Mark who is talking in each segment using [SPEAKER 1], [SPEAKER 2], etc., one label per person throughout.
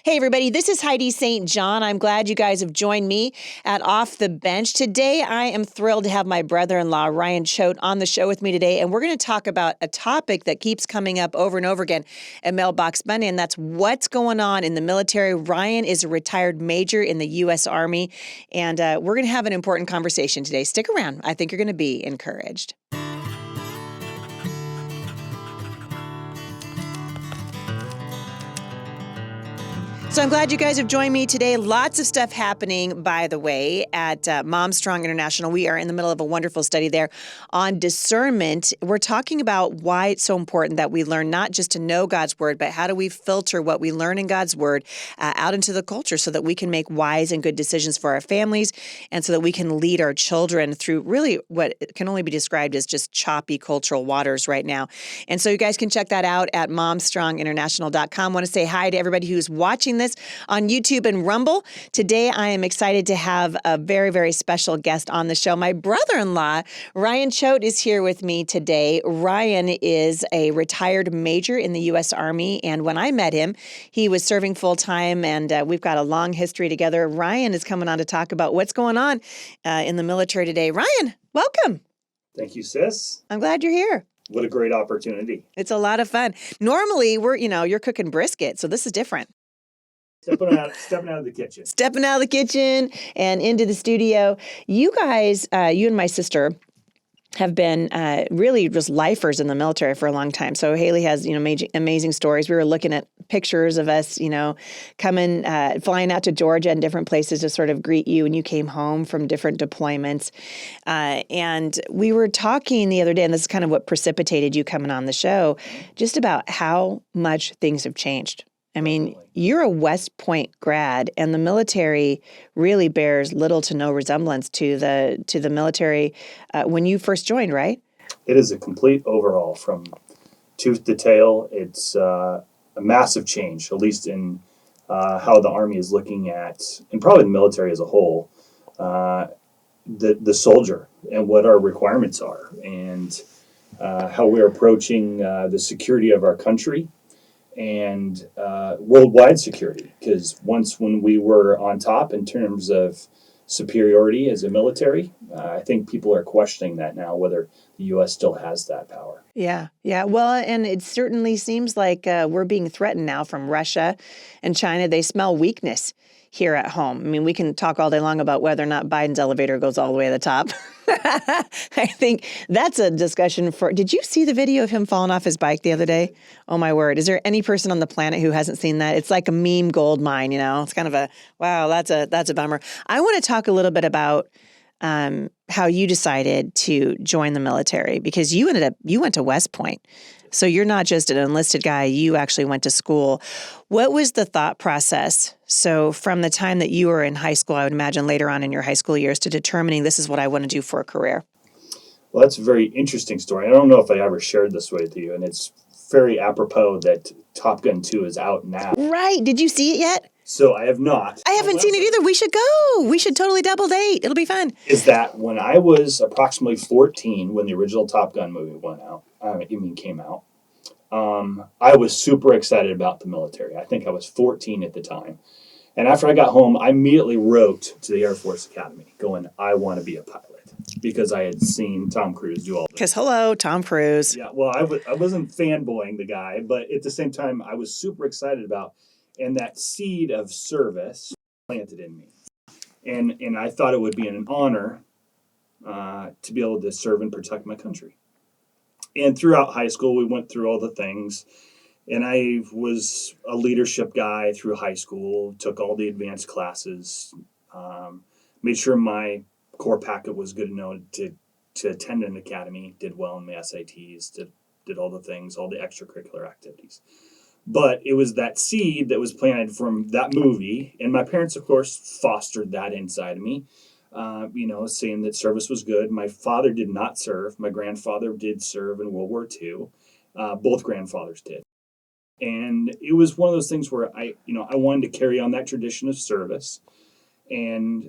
[SPEAKER 1] Hey, everybody, this is Heidi St. John. I'm glad you guys have joined me at Off the Bench. Today, I am thrilled to have my brother-in-law, Ryan Choate, on the show with me today, and we're going to talk about a topic that keeps coming up over and over again at Mailbox Monday, and that's what's going on in the military. Ryan is a retired major in the U.S. Army, and we're going to have an important conversation today. Stick around. I think you're going to be encouraged. So I'm glad you guys have joined me today. Lots of stuff happening, by the way, at Mom Strong International. We are in the middle of a wonderful study there on discernment. We're talking about why it's so important that we learn not just to know God's word, but how do we filter what we learn in God's word out into the culture so that we can make wise and good decisions for our families and so that we can lead our children through really what can only be described as just choppy cultural waters right now. And so you guys can check that out at momstronginternational.com. I want to say hi to everybody who's watching this on YouTube and Rumble. Today, I am excited to have a very, very special guest on the show. My brother-in-law, Ryan Choate, is here with me today. Ryan is a retired major in the U.S. Army, and when I met him, he was serving full-time, and we've got a long history together. Ryan is coming on to talk about what's going on in the military today. Ryan, welcome.
[SPEAKER 2] Thank you, sis.
[SPEAKER 1] I'm glad you're here.
[SPEAKER 2] What a great opportunity.
[SPEAKER 1] It's a lot of fun. Normally, you're cooking brisket, so this is different.
[SPEAKER 2] Stepping out of the kitchen.
[SPEAKER 1] Stepping out of the kitchen and into the studio. You guys, you and my sister have been really just lifers in the military for a long time. So Haley has, amazing stories. We were looking at pictures of us, coming, flying out to Georgia and different places to sort of greet you. And you came home from different deployments. And we were talking the other day, and this is kind of what precipitated you coming on the show, just about how much things have changed. I mean, you're a West Point grad, and the military really bears little to no resemblance to the military when you first joined, right?
[SPEAKER 2] It is a complete overhaul from tooth to tail. It's a massive change, at least in how the Army is looking at, and probably the military as a whole, the soldier and what our requirements are, and how we're approaching the security of our country. And worldwide security, because when we were on top in terms of superiority as a military, I think people are questioning that now, whether the U.S. still has that power.
[SPEAKER 1] Yeah. Well, and it certainly seems like we're being threatened now from Russia and China. They smell weakness here at home. I mean, we can talk all day long about whether or not Biden's elevator goes all the way to the top. I think that's a discussion for... Did you see the video of him falling off his bike the other day? Oh, my word. Is there any person on the planet who hasn't seen that? It's like a meme gold mine, It's kind of a, wow, that's a bummer. I want to talk a little bit about how you decided to join the military, because you went to West Point. So you're not just an enlisted guy, you actually went to school. What was the thought process? So from the time that you were in high school, I would imagine later on in your high school years, to determining this is what I want to do for a career.
[SPEAKER 2] Well, that's a very interesting story. I don't know if I ever shared this with you, and it's very apropos that Top Gun 2 is out now.
[SPEAKER 1] Right. Did you see it yet?
[SPEAKER 2] So I have not.
[SPEAKER 1] I haven't seen it either. We should go. We should totally double date. It'll be fun.
[SPEAKER 2] Is that when I was approximately 14, when the original Top Gun movie came out, I was super excited about the military. I think I was 14 at the time. And after I got home, I immediately wrote to the Air Force Academy going, I want to be a pilot, because I had seen Tom Cruise do all this.
[SPEAKER 1] Because hello, Tom Cruise.
[SPEAKER 2] Yeah, well, I wasn't fanboying the guy, but at the same time, I was super excited about, and that seed of service planted in me. And I thought it would be an honor to be able to serve and protect my country. And throughout high school, we went through all the things. And I was a leadership guy through high school, took all the advanced classes, made sure my core packet was good enough to attend an academy, did well in the SATs, did all the things, all the extracurricular activities. But it was that seed that was planted from that movie. And my parents, of course, fostered that inside of me. Saying that service was good. My father did not serve. My grandfather did serve in World War II. Both grandfathers did. And it was one of those things where I wanted to carry on that tradition of service. And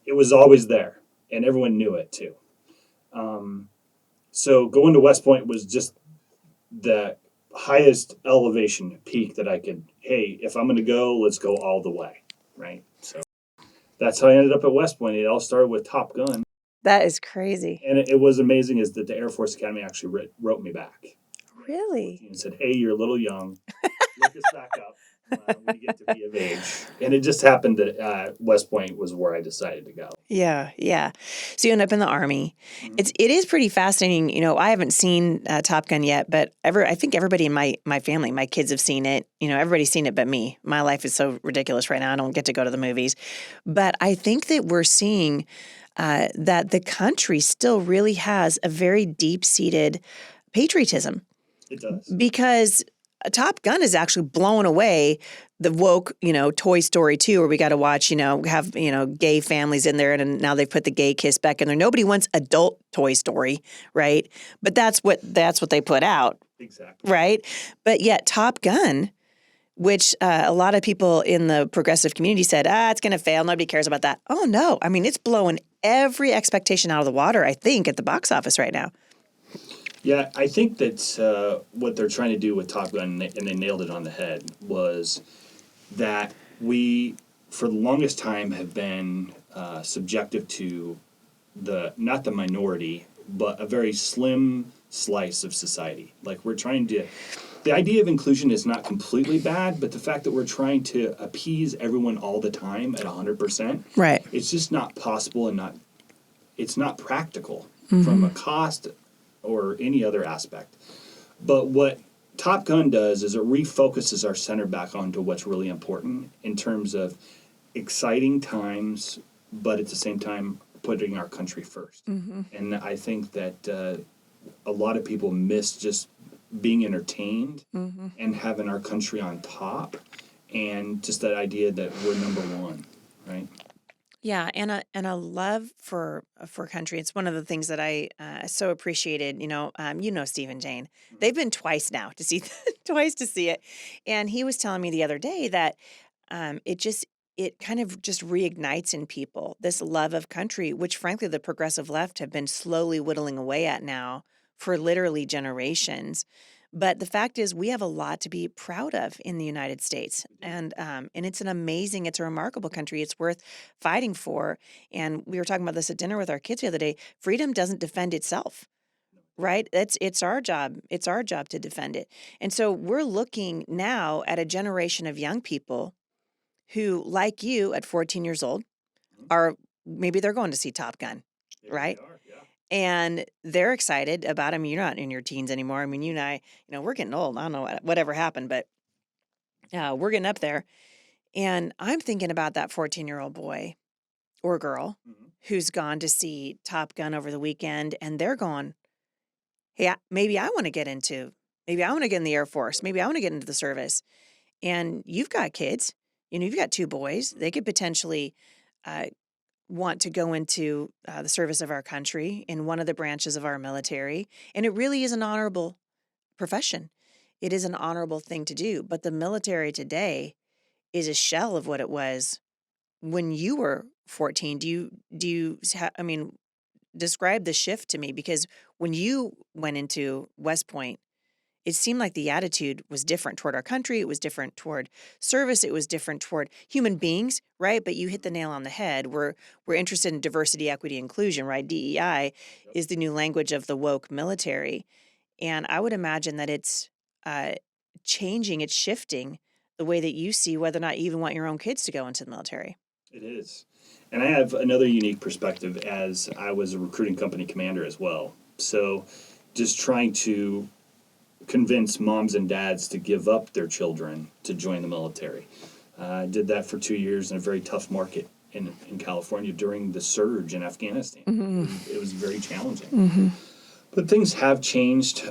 [SPEAKER 2] it was always there. And everyone knew it too. So going to West Point was just the highest elevation peak that I could hey, if I'm going to go, let's go all the way, right? So that's how I ended up at West Point. It all started with Top Gun.
[SPEAKER 1] That is crazy.
[SPEAKER 2] And it was amazing is that the Air Force Academy actually wrote me back.
[SPEAKER 1] Really?
[SPEAKER 2] And said, hey, you're a little young. Look us back up when you get to be of age. And it just happened that West Point was where I decided to go.
[SPEAKER 1] Yeah, yeah. So you end up in the Army. It is pretty fascinating. You know, I haven't seen Top Gun yet, but I think everybody in my family, my kids have seen it. You know, everybody's seen it but me. My life is so ridiculous right now. I don't get to go to the movies. But I think that we're seeing that the country still really has a very deep-seated patriotism.
[SPEAKER 2] It does.
[SPEAKER 1] Because Top Gun is actually blowing away the woke, Toy Story 2, where we got to watch, have, gay families in there. And now they've put the gay kiss back in there. Nobody wants adult Toy Story, right? But that's what they put out.
[SPEAKER 2] Exactly.
[SPEAKER 1] Right? But yet Top Gun, which a lot of people in the progressive community said, it's going to fail. Nobody cares about that. Oh, no. I mean, it's blowing every expectation out of the water, I think, at the box office right now.
[SPEAKER 2] Yeah, I think that what they're trying to do with Top Gun, and they nailed it on the head, was that we, for the longest time, have been subjective to not the minority, but a very slim slice of society. Like we're trying to, the idea of inclusion is not completely bad, but the fact that we're trying to appease everyone all the time at 100%,
[SPEAKER 1] right?
[SPEAKER 2] It's just not possible and it's not practical from a cost or any other aspect. But what Top Gun does is it refocuses our center back onto what's really important in terms of exciting times, but at the same time putting our country first. And I think that a lot of people miss just being entertained and having our country on top, and just that idea that we're number one, right?
[SPEAKER 1] Yeah, and a love for country. It's one of the things that I so appreciated. Steve and Jane. They've been twice now to see twice to see it, and he was telling me the other day that it kind of just reignites in people this love of country, which frankly the progressive left have been slowly whittling away at now for literally generations. But the fact is, we have a lot to be proud of in the United States, and it's it's a remarkable country. It's worth fighting for. And we were talking about this at dinner with our kids the other day. Freedom doesn't defend itself, right? It's our job. It's our job to defend it. And so we're looking now at a generation of young people who, like you, at 14 years old, are maybe they're going to see Top Gun, right?
[SPEAKER 2] They are, yeah.
[SPEAKER 1] And they're excited about. I mean, you're not in your teens anymore. I mean, you and I, we're getting old. I don't know whatever happened, but we're getting up there. And I'm thinking about that 14-year-old boy or girl who's gone to see Top Gun over the weekend, and they're going, hey, maybe I want to get in the Air Force. Maybe I want to get into the service. And you've got kids. You've got two boys. They could potentially want to go into the service of our country in one of the branches of our military. And it really is an honorable profession. It is an honorable thing to do. But the military today is a shell of what it was when you were 14. Describe the shift to me, because when you went into West Point, it seemed like the attitude was different toward our country. It was different toward service. It was different toward human beings, right? But you hit the nail on the head. We're interested in diversity, equity, inclusion, right? DEI is the new language of the woke military. And I would imagine that it's changing, it's shifting the way that you see whether or not you even want your own kids to go into the military.
[SPEAKER 2] It is. And I have another unique perspective as I was a recruiting company commander as well. So just trying to convince moms and dads to give up their children to join the military. I did that for 2 years in a very tough market in California during the surge in Afghanistan. It was very challenging. But things have changed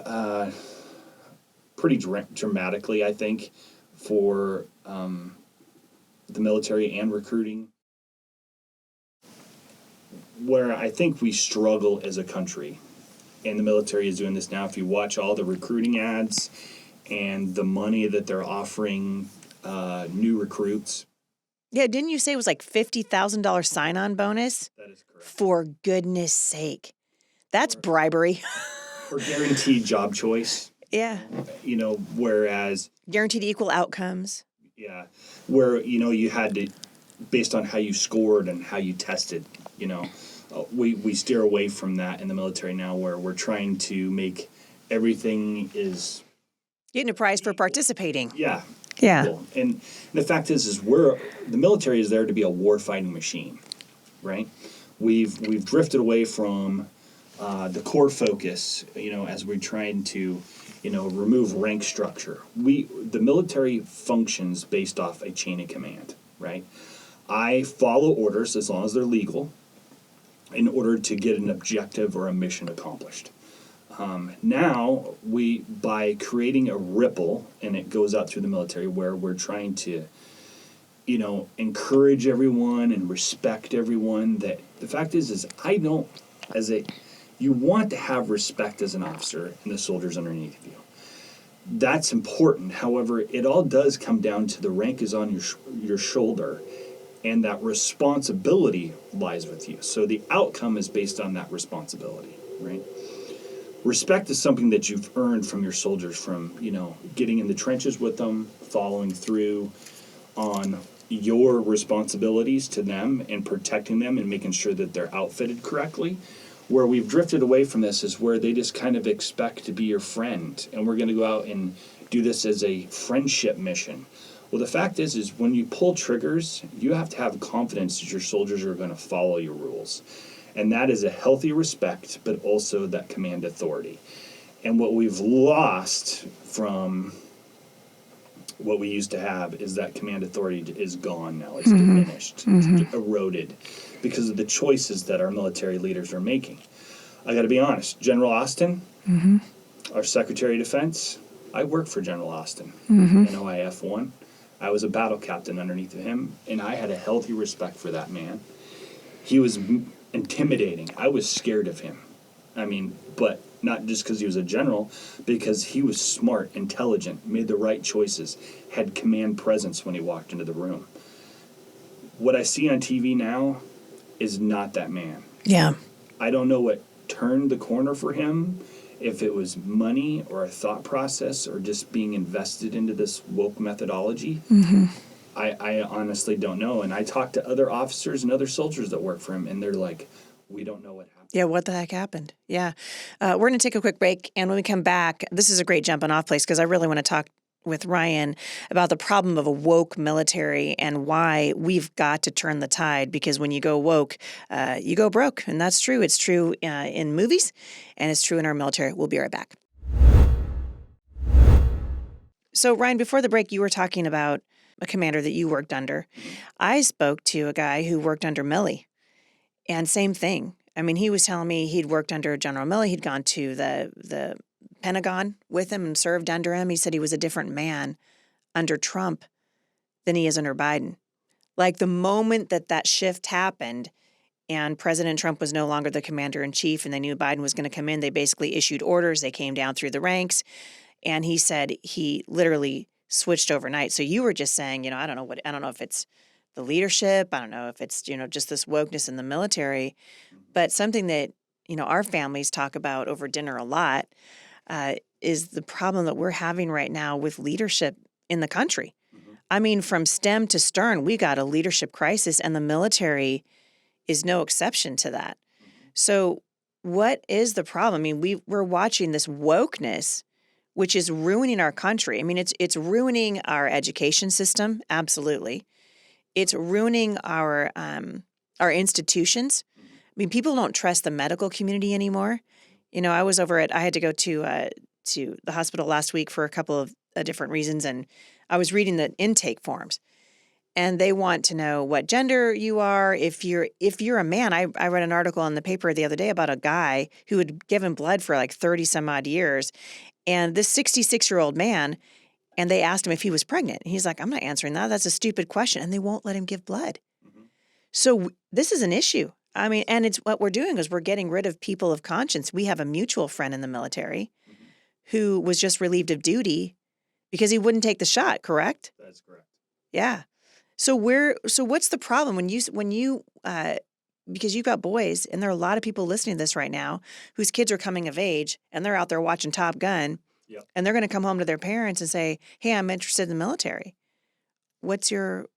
[SPEAKER 2] pretty dramatically, I think, for the military and recruiting, where I think we struggle as a country. And the military is doing this now. If you watch all the recruiting ads and the money that they're offering new recruits.
[SPEAKER 1] Yeah, didn't you say it was like $50,000 sign-on bonus?
[SPEAKER 2] That is correct.
[SPEAKER 1] For goodness sake. That's bribery.
[SPEAKER 2] For guaranteed job choice.
[SPEAKER 1] Yeah.
[SPEAKER 2] Whereas
[SPEAKER 1] Guaranteed equal outcomes.
[SPEAKER 2] Yeah, where you had to, based on how you scored and how you tested, we steer away from that in the military now, where we're trying to make everything is
[SPEAKER 1] Getting a prize for participating.
[SPEAKER 2] yeah
[SPEAKER 1] Yeah.
[SPEAKER 2] equal. And the fact is the military is there to be a war fighting machine, right? We've drifted away from the core focus, as we're trying to, remove rank structure. The military functions based off a chain of command, right? I follow orders as long as they're legal in order to get an objective or a mission accomplished. Now, by creating a ripple, and it goes out through the military, where we're trying to, encourage everyone and respect everyone. That the fact is I don't, you want to have respect as an officer and the soldiers underneath you. That's important. However, it all does come down to the rank is on your shoulder, and that responsibility lies with you. So the outcome is based on that responsibility, right? Respect is something that you've earned from your soldiers, from getting in the trenches with them, following through on your responsibilities to them and protecting them and making sure that they're outfitted correctly. Where we've drifted away from this is where they just kind of expect to be your friend, and we're going to go out and do this as a friendship mission. Well, the fact is when you pull triggers, you have to have confidence that your soldiers are going to follow your rules. And that is a healthy respect, but also that command authority. And what we've lost from what we used to have is that command authority is gone now. It's diminished, it's eroded because of the choices that our military leaders are making. I got to be honest, General Austin, our Secretary of Defense, I worked for General Austin in OIF 1. I was a battle captain underneath of him, and I had a healthy respect for that man. He was intimidating. I was scared of him. But not just because he was a general, because he was smart, intelligent, made the right choices, had command presence when he walked into the room. What I see on TV now is not that man.
[SPEAKER 1] Yeah.
[SPEAKER 2] I don't know what turned the corner for him, if it was money or a thought process or just being invested into this woke methodology. I honestly don't know. And I talked to other officers and other soldiers that work for him, and they're like, we don't know what happened.
[SPEAKER 1] Yeah, what the heck happened? Yeah. We're going to take a quick break, and when we come back, this is a great jumping off place because I really want to talk with Ryan about the problem of a woke military and why we've got to turn the tide, because when you go woke, you go broke. And that's true. It's true in movies, and it's true in our military. We'll be right back. So, Ryan, before the break, you were talking about a commander that you worked under. I spoke to a guy who worked under Milley, and same thing. He was telling me he'd worked under General Milley. He'd gone to the Pentagon with him and served under him. He said he was a different man under Trump than he is under Biden. Like the moment that shift happened and President Trump was no longer the commander in chief and they knew Biden was going to come in, they basically issued orders. They came down through the ranks. And he said he literally switched overnight. So you were just saying, I don't know if it's the leadership. I don't know if it's, just this wokeness in the military. But something that, our families talk about over dinner a lot is the problem that we're having right now with leadership in the country. From stem to stern, we got a leadership crisis, and the military is no exception to that. So what is the problem? We're watching this wokeness, which is ruining our country. It's ruining our education system, absolutely. It's ruining our institutions. People don't trust the medical community anymore. I was I had to go to the hospital last week for a couple of different reasons, and I was reading the intake forms, and they want to know what gender you are. If you're a man, I read an article in the paper the other day about a guy who had given blood for like 30 some odd years, and this 66-year-old man, and they asked him if he was pregnant. He's like, I'm not answering that. That's a stupid question, and they won't let him give blood. So this is an issue. And it's what we're doing is we're getting rid of people of conscience. We have a mutual friend in the military who was just relieved of duty because he wouldn't take the shot, correct?
[SPEAKER 2] That's correct.
[SPEAKER 1] Yeah. So what's the problem when you because you've got boys, and there are a lot of people listening to this right now whose kids are coming of age and they're out there watching Top Gun,
[SPEAKER 2] Yep.
[SPEAKER 1] and they're going to come home to their parents and say, hey, I'm interested in the military. What's your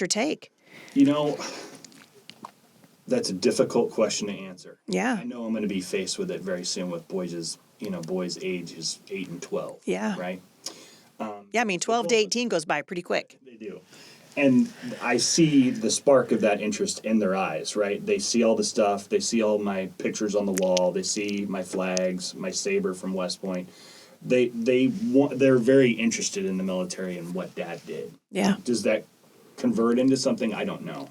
[SPEAKER 1] take?
[SPEAKER 2] You know, that's a difficult question to answer.
[SPEAKER 1] Yeah.
[SPEAKER 2] I know I'm going to be faced with it very soon with boys' ages 8 and 12.
[SPEAKER 1] Yeah.
[SPEAKER 2] Right.
[SPEAKER 1] Yeah, I mean, 12 to 18 goes by pretty quick.
[SPEAKER 2] They do. And I see the spark of that interest in their eyes, right? They see all the stuff. They see all my pictures on the wall. They see my flags, my saber from West Point. They're very interested in the military and what Dad did.
[SPEAKER 1] Yeah.
[SPEAKER 2] Does that convert into something? I don't know.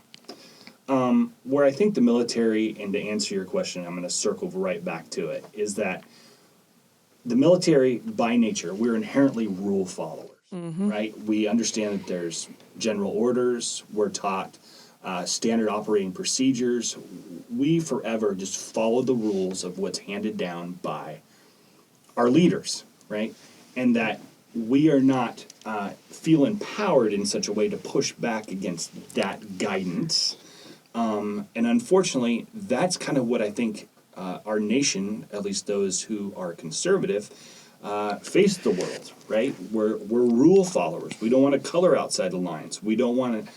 [SPEAKER 2] Where I think the military, and to answer your question, I'm going to circle right back to it, is that the military, by nature, we're inherently rule followers, right? We understand that there's general orders. We're taught standard operating procedures. We forever just follow the rules of what's handed down by our leaders, right? And that we are not feel empowered in such a way to push back against that guidance. And unfortunately, that's kind of what I think our nation, at least those who are conservative, face the world, right? We're rule followers. We don't want to color outside the lines. We don't want to.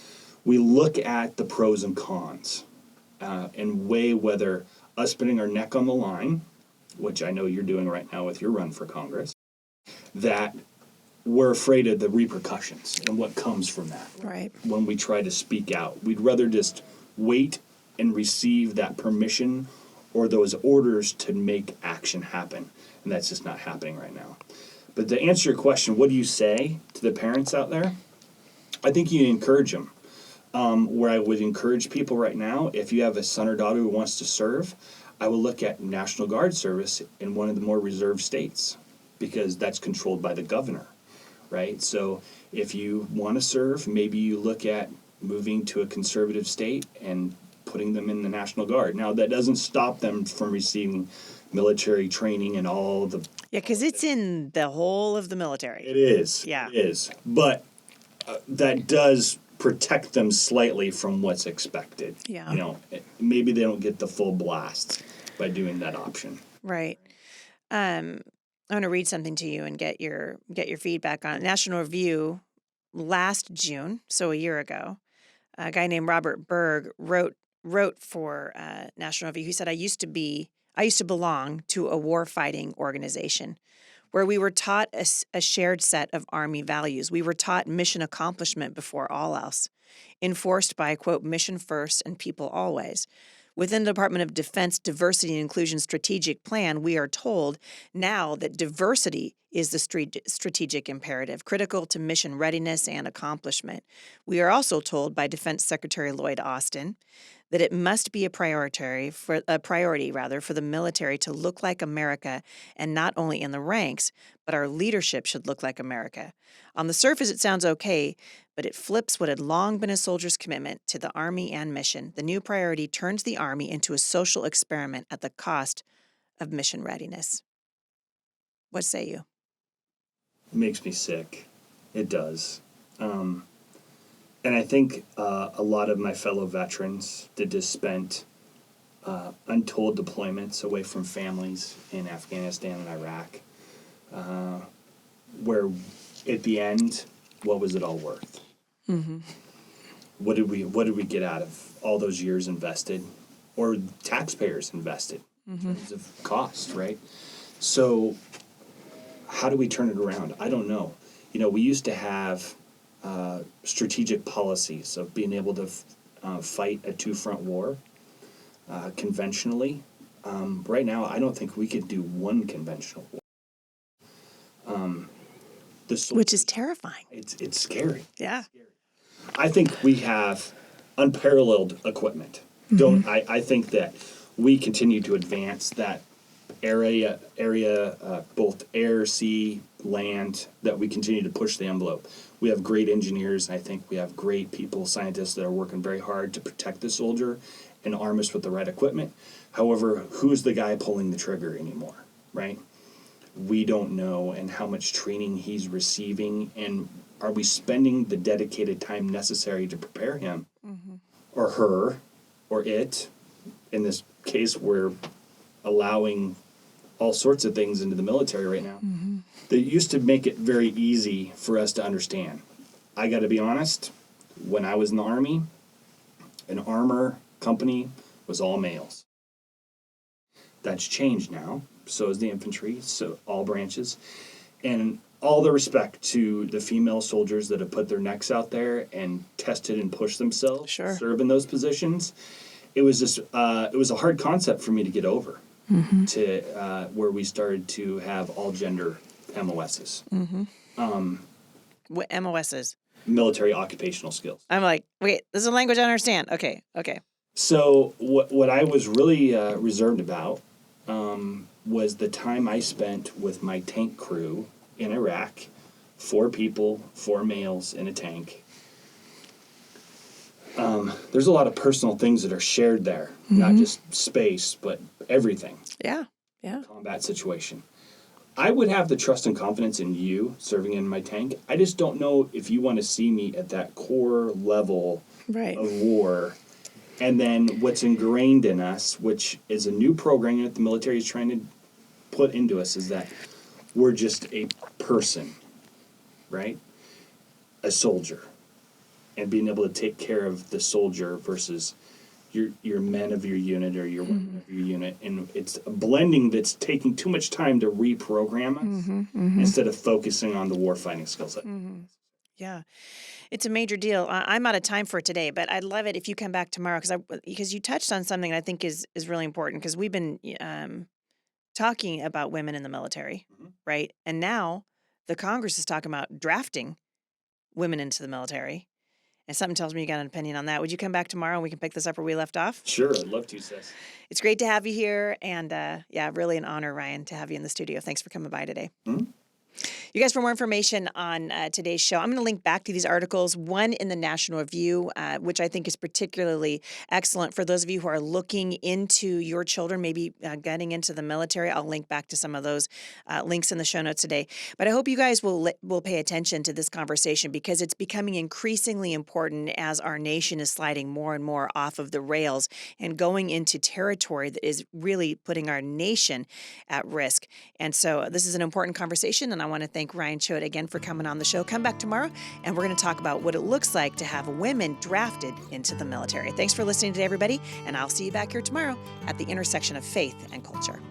[SPEAKER 2] We look at the pros and cons and weigh whether us putting our neck on the line, which I know you're doing right now with your run for Congress, that we're afraid of the repercussions and what comes from that.
[SPEAKER 1] Right.
[SPEAKER 2] When we try to speak out, we'd rather just wait and receive that permission or those orders to make action happen. And that's just not happening right now. But to answer your question, what do you say to the parents out there? I think you encourage them. Where I would encourage people right now, if you have a son or daughter who wants to serve, I will look at National Guard service in one of the more reserve states because that's controlled by the governor, right? So if you want to serve, maybe you look at moving to a conservative state and putting them in the National Guard. Now, that doesn't stop them from receiving military training and all the...
[SPEAKER 1] Yeah, because it's in the whole of the military.
[SPEAKER 2] It is.
[SPEAKER 1] Yeah.
[SPEAKER 2] It is. But that does protect them slightly from what's expected.
[SPEAKER 1] Yeah.
[SPEAKER 2] You know, maybe they don't get the full blast by doing that option.
[SPEAKER 1] Right. I want to read something to you and get your feedback on it. National Review last June, so a year ago, a guy named Robert Berg wrote for National Review. He said, I used to belong to a warfighting organization where we were taught a shared set of Army values. We were taught mission accomplishment before all else, enforced by, quote, mission first and people always. Within the Department of Defense Diversity and Inclusion Strategic Plan, we are told now that diversity is the strategic imperative, critical to mission readiness and accomplishment. We are also told by Defense Secretary Lloyd Austin that it must be a priority for the military to look like America, and not only in the ranks, but our leadership should look like America. On the surface, it sounds okay, but it flips what had long been a soldier's commitment to the Army and mission. The new priority turns the Army into a social experiment at the cost of mission readiness. What say you?
[SPEAKER 2] It makes me sick. It does. And I think a lot of my fellow veterans that just spent untold deployments away from families in Afghanistan and Iraq, where at the end, what was it all worth? Mm-hmm. What did we get out of all those years invested, or taxpayers invested in terms of cost, right? So how do we turn it around? I don't know. You know, we used to have strategic policies of being able to fight a two-front war conventionally. Right now, I don't think we could do one conventional war.
[SPEAKER 1] Which is terrifying.
[SPEAKER 2] It's scary.
[SPEAKER 1] Yeah.
[SPEAKER 2] It's scary. I think we have unparalleled equipment. I think that we continue to advance that area, both air, sea, land, that we continue to push the envelope. We have great engineers, and I think we have great people, scientists that are working very hard to protect the soldier and arm us with the right equipment. However, who's the guy pulling the trigger anymore, right? We don't know, and how much training he's receiving, and are we spending the dedicated time necessary to prepare him or her or it? In this case, we're allowing all sorts of things into the military right now that used to make it very easy for us to understand. I got to be honest, when I was in the Army, an armor company was all males. That's changed now. So is the infantry, so all branches. And all the respect to the female soldiers that have put their necks out there and tested and pushed themselves
[SPEAKER 1] Sure.
[SPEAKER 2] to serve in those positions. It was just it was a hard concept for me to get over, to where we started to have all gender MOSs,
[SPEAKER 1] What MOSs?
[SPEAKER 2] military occupational skills.
[SPEAKER 1] I'm like, wait, this is a language I understand. Okay.
[SPEAKER 2] So what I was really reserved about was the time I spent with my tank crew in Iraq. 4 people, 4 males in a tank. There's a lot of personal things that are shared there, not just space, but everything.
[SPEAKER 1] Yeah.
[SPEAKER 2] Combat situation. I would have the trust and confidence in you serving in my tank. I just don't know if you want to see me at that core level
[SPEAKER 1] Right.
[SPEAKER 2] of war. And then what's ingrained in us, which is a new program that the military is trying to put into us, is that we're just a person, right? A soldier. And being able to take care of the soldier versus your men of your unit or your women of your unit. And it's a blending that's taking too much time to reprogram us instead of focusing on the warfighting skills.
[SPEAKER 1] Yeah. It's a major deal. I'm out of time for today, but I'd love it if you come back tomorrow because you touched on something I think is really important because we've been talking about women in the military, right? And now the Congress is talking about drafting women into the military. And something tells me you got an opinion on that. Would you come back tomorrow and we can pick this up where we left off?
[SPEAKER 2] Sure, I'd love to, sis.
[SPEAKER 1] It's great to have you here. And really an honor, Ryan, to have you in the studio. Thanks for coming by today. You guys, for more information on today's show, I'm going to link back to these articles, one in the National Review, which I think is particularly excellent for those of you who are looking into your children, maybe getting into the military. I'll link back to some of those links in the show notes today. But I hope you guys will pay attention to this conversation because it's becoming increasingly important as our nation is sliding more and more off of the rails and going into territory that is really putting our nation at risk. And so this is an important conversation, and I want to thank Ryan Choate again for coming on the show. Come back tomorrow, and we're going to talk about what it looks like to have women drafted into the military. Thanks for listening today, everybody, and I'll see you back here tomorrow at the intersection of faith and culture.